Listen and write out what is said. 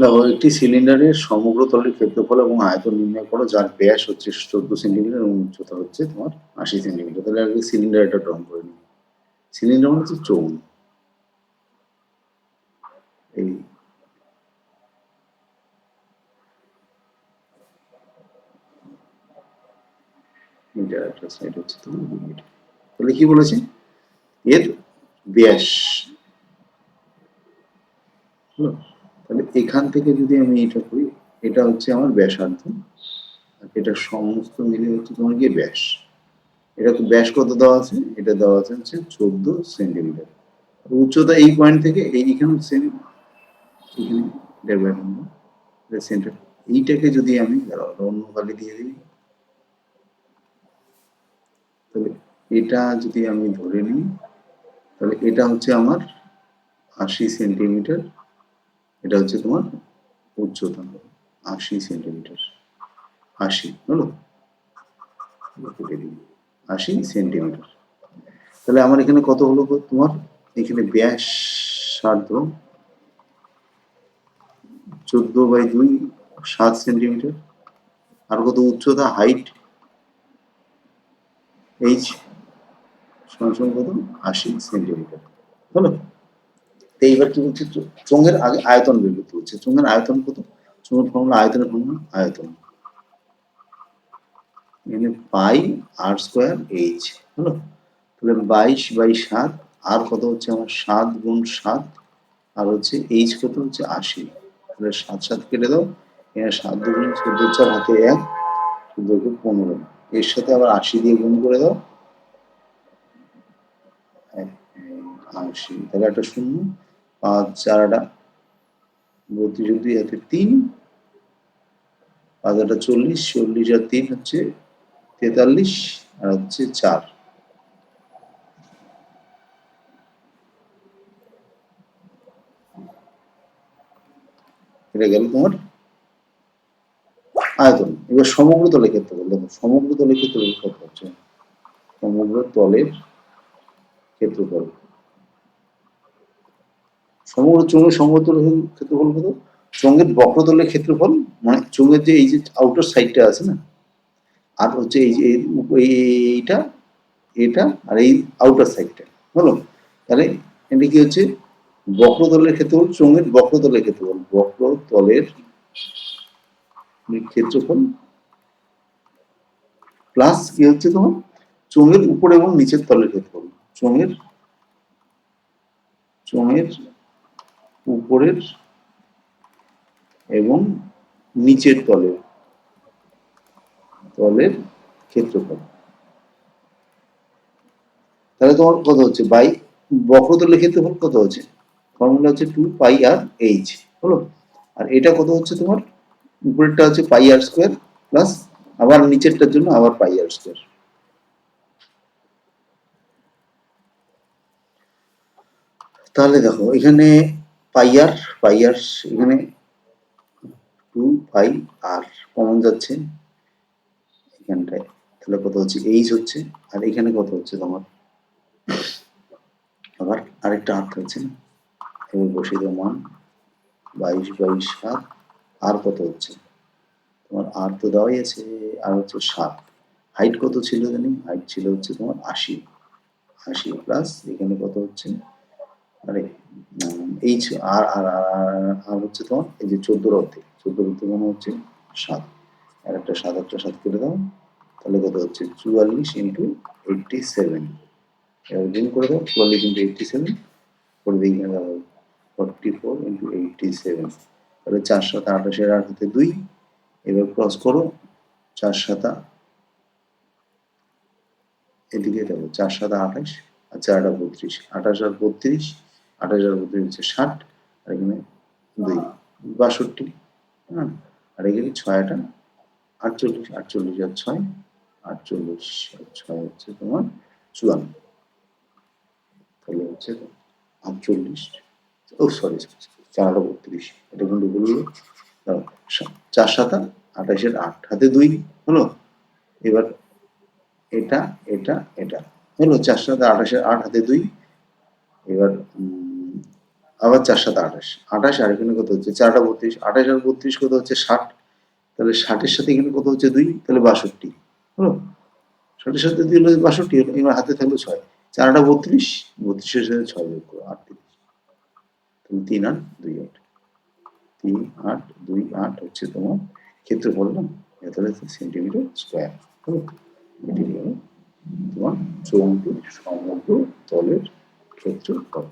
দেখো, একটি সিলিন্ডারের সমগ্র তলের ক্ষেত্রফল এবং আয়তন নির্ণয় করো, যার ব্যাস হচ্ছে 14 সেন্টিমিটার এবং উচ্চতা হচ্ছে তোমার 80 সেন্টিমিটার। তাহলে আগে সিলিন্ডারটা ড্রয়িং করে নিই। সিলিন্ডার মানে হচ্ছে চৌং। এই মিটার, একটা সাইড হচ্ছে তোমার মিটার। তাহলে কি বলেছে, এর ব্যাস হলো। তাহলে এখান থেকে যদি আমি এটা করি, এটা হচ্ছে আমার ব্যাসার্ধ, আর এটা সমস্ত মিলে হচ্ছে তোমার কি ব্যাস। এটা তো ব্যাস কত দেওয়া আছে, এটা দেওয়া আছে হচ্ছে 14 সেন্টিমিটার। উচ্চতা এই পয়েন্ট থেকে এইখানে সেম, এখানে সেন্টার। এইটাকে যদি আমি অন্য কালি দিয়ে দিই, তাহলে এটা যদি আমি ধরে নিই, তাহলে এটা হচ্ছে আমার 80 সেন্টিমিটার। এটা হচ্ছে তোমার উচ্চতা 80 সেন্টিমিটার। 80 হলো, 80 সেন্টিমিটার। তাহলে আমার এখানে কত হলো তোমার, এখানে ব্যাসার্ধ 14/2, 7 সেন্টিমিটার। আর কত উচ্চতা, হাইট এইচ সমান কত, 80 সেন্টিমিটার হলো। এইবার কি বলছে, চোঙের আগে আয়তন বের করতে বলছে। চোঙের আয়তন কত, চোঙের ফর্মুলা, আয়তনের ফর্মুলা আয়তন এখানে পাই আর স্কোয়ার এইচ হলো। তাহলে 22/7, আর কত হচ্ছে আমার 7 × 7, আর হচ্ছে এইচ কত হচ্ছে 80। তাহলে 7 কেটে দাও, এখানে 7 × 2 = 14, 4 হাতে 1, 14 × 15, এর সাথে আবার 80 দিয়ে গুণ করে দাও, 80। তাহলে একটা শূন্য, 5 4 32, 2 হাতে 3, 5 40, 40 আর 3 হচ্ছে 43, আর হচ্ছে 4। এটা গেল তোমার আয়তন। এবার সমগ্র তলের ক্ষেত্রফল দেখো, সমগ্র তলের ক্ষেত্রফল কত হচ্ছে, সমগ্র তলের ক্ষেত্রফল, সমগ্র চোঙের সমগ্র তলের ক্ষেত্রফল কত, চোঙের বক্রতলের ক্ষেত্রফল, মানে চোঙের যে এই যে আউটার সাইডটা আছে না, আর হচ্ছে এই যে এইটা, এটা আর এই আউটার সাইডটা হলো। তাহলে এটা কি হচ্ছে, বক্রতলের ক্ষেত্রফল, চোঙের বক্রতলের ক্ষেত্রফল, বক্রতলের ক্ষেত্রফল প্লাস কি হচ্ছে তোমার, চোঙের উপর এবং নিচের তলের ক্ষেত্রফল, চোঙের চোঙের উপরের এবং নিচের তলের ক্ষেত্রফল। তাহলে তোমার কত হচ্ছে, বাই বক্রতলের ক্ষেত্রফল কত হচ্ছে, ফর্মুলা হচ্ছে 2πr/h হলো। আর এটা কত হচ্ছে তোমার, উপরেরটা হচ্ছে πr² প্লাস আবার নিচেরটার জন্য আবার πr²। তাহলে দেখো এখানে পাইয়ার পাইয়ার, এখানে 2πr কমন যাচ্ছে এখানটায়, তাহলে কত হচ্ছে এইচ হচ্ছে, আর এখানে কত হচ্ছে তোমার, আবার আরেকটা আর থাকছে না, এবার বসিয়ে দেবো মান 22/7, আর কত হচ্ছে তোমার, আর তো দেওয়াই আছে, আর হচ্ছে 7। হাইট কত ছিল জানি, হাইট ছিল হচ্ছে তোমার 80, 80 প্লাস এখানে কত হচ্ছে, আরে এইচ, আর হচ্ছে তোমার এই যে 14 মনে হচ্ছে 7, আর একটা 7, একটা 7 করে দাও, তাহলে কত হচ্ছে 44 × 87। এবার গুণ করে দাও, 44 × 87 করে দিই, 44 × 87, তাহলে 4 7 28, 8 হাতে 2, এবার ক্রস করো, 4 7 এদিকে দেখো, 4 7 28, আর 4 32, 28 আর 32, 28 আর 32 হচ্ছে 60, আর এখানে 2 62, হ্যাঁ, আর এখানে 6 48, 48 আর 6, 48 আর 6 হচ্ছে তোমার 54, তাহলে হচ্ছে 48, ও সরি 4 32, এটা কিন্তু বললো, 4 7 28 এর 8 হাতে 2 হলো। এবার এটা এটা এটা হলো 4 7 28 এর 8 হাতে 2, এবার আবার 4 7 28, 28 আর এখানে কত হচ্ছে 4 32, 28 আর 32 কত হচ্ছে 60, তাহলে 60 এর সাথে এখানে কত হচ্ছে 2, তাহলে 62 হলো। 60 এর সাথে 2 হলে 62 হলো। এবার হাতে থাকলো 6, 4 8 32, 32 এর সাথে 6 যোগ করো 38, তাহলে 3 8 2 8, 3 8 2 8 হচ্ছে তোমার ক্ষেত্রফল না, এটা হচ্ছে সেন্টিমিটার স্কয়ার। হলো, এটি হলো তোমার চৌম্বক সমগ্র তলের ক্ষেত্রফল।